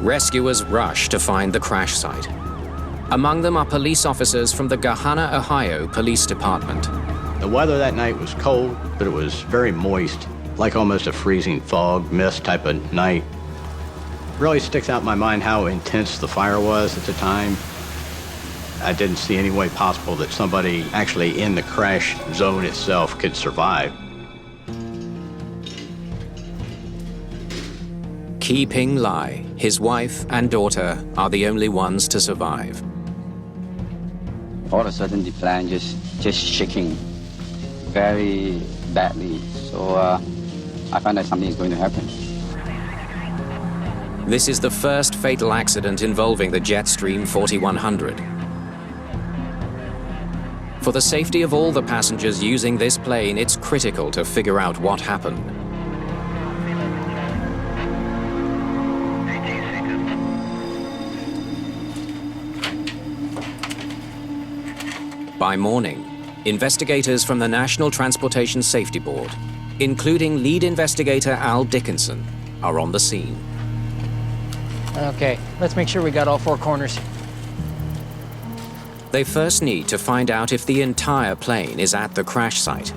rescuers rush to find the crash site. Among them are police officers from the Gahanna, Ohio Police Department. The weather that night was cold, but it was very moist, like almost a freezing fog, mist type of night. Really sticks out in my mind how intense the fire was at the time. I didn't see any way possible that somebody actually in the crash zone itself could survive. Ki Ping Lai, his wife and daughter are the only ones to survive. All of a sudden, the plane just shaking very badly. So I found that something is going to happen. This is the first fatal accident involving the Jetstream 4100. For the safety of all the passengers using this plane, it's critical to figure out what happened. By morning, investigators from the National Transportation Safety Board, including lead investigator Al Dickinson, are on the scene. Okay, let's make sure we got all four corners. They first need to find out if the entire plane is at the crash site.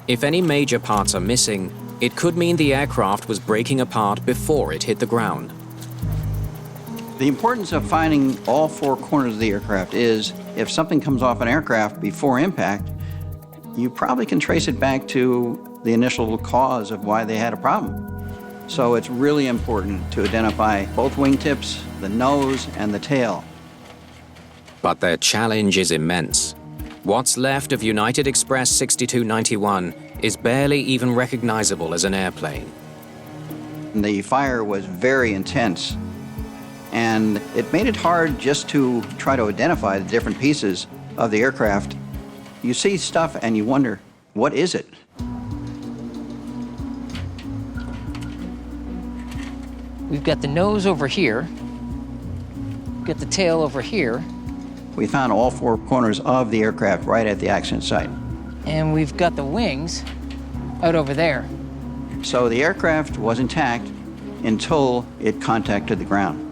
If any major parts are missing, it could mean the aircraft was breaking apart before it hit the ground. The importance of finding all four corners of the aircraft is if something comes off an aircraft before impact, you probably can trace it back to the initial cause of why they had a problem. So it's really important to identify both wingtips, the nose, and the tail. But their challenge is immense. What's left of United Express 6291 is barely even recognizable as an airplane. The fire was very intense, and it made it hard just to try to identify the different pieces of the aircraft. You see stuff and you wonder, what is it? We've got the nose over here. We've got the tail over here. We found all four corners of the aircraft right at the accident site. And we've got the wings out over there. So the aircraft was intact until it contacted the ground.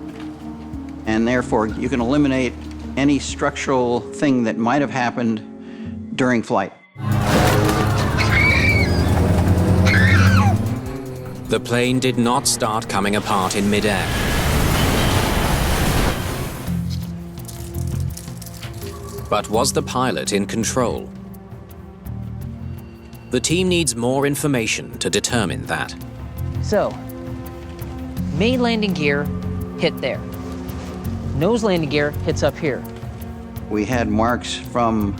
And therefore, you can eliminate any structural thing that might have happened during flight. The plane did not start coming apart in midair. But was the pilot in control? The team needs more information to determine that. So, main landing gear hit there. Nose landing gear hits up here. We had marks from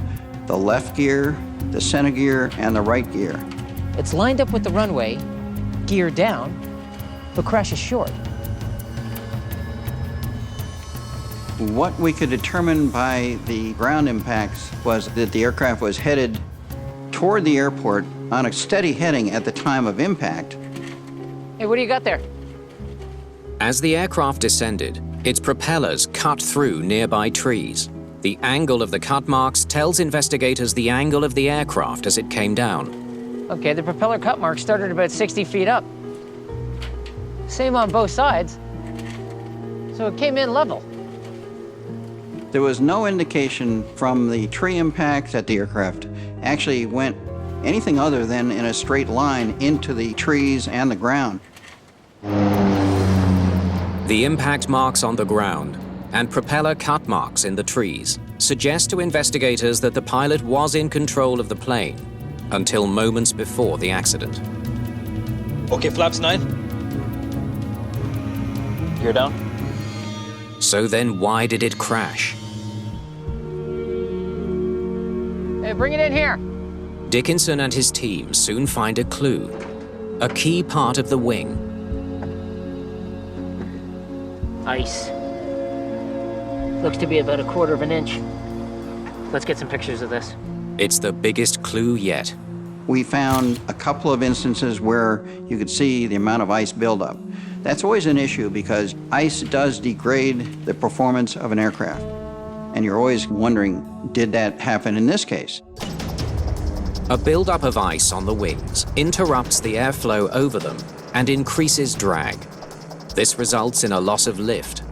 the left gear, the center gear, and the right gear. It's lined up with the runway, gear down, but crashes short. What we could determine by the ground impacts was that the aircraft was headed toward the airport on a steady heading at the time of impact. Hey, what do you got there? As the aircraft descended, its propellers cut through nearby trees. The angle of the cut marks tells investigators the angle of the aircraft as it came down. Okay, the propeller cut mark started about 60 feet up. Same on both sides. So it came in level. There was no indication from the tree impact that the aircraft actually went anything other than in a straight line into the trees and the ground. The impact marks on the ground and propeller cut marks in the trees suggest to investigators that the pilot was in control of the plane until moments before the accident. Okay, flaps 9. Gear down. So then why did it crash? Hey, bring it in here. Dickinson and his team soon find a clue, a key part of the wing. Ice. Looks to be about 1/4 of an inch. Let's get some pictures of this. It's the biggest clue yet. We found a couple of instances where you could see the amount of ice buildup. That's always an issue because ice does degrade the performance of an aircraft. And you're always wondering, did that happen in this case? A buildup of ice on the wings interrupts the airflow over them and increases drag. This results in a loss of lift,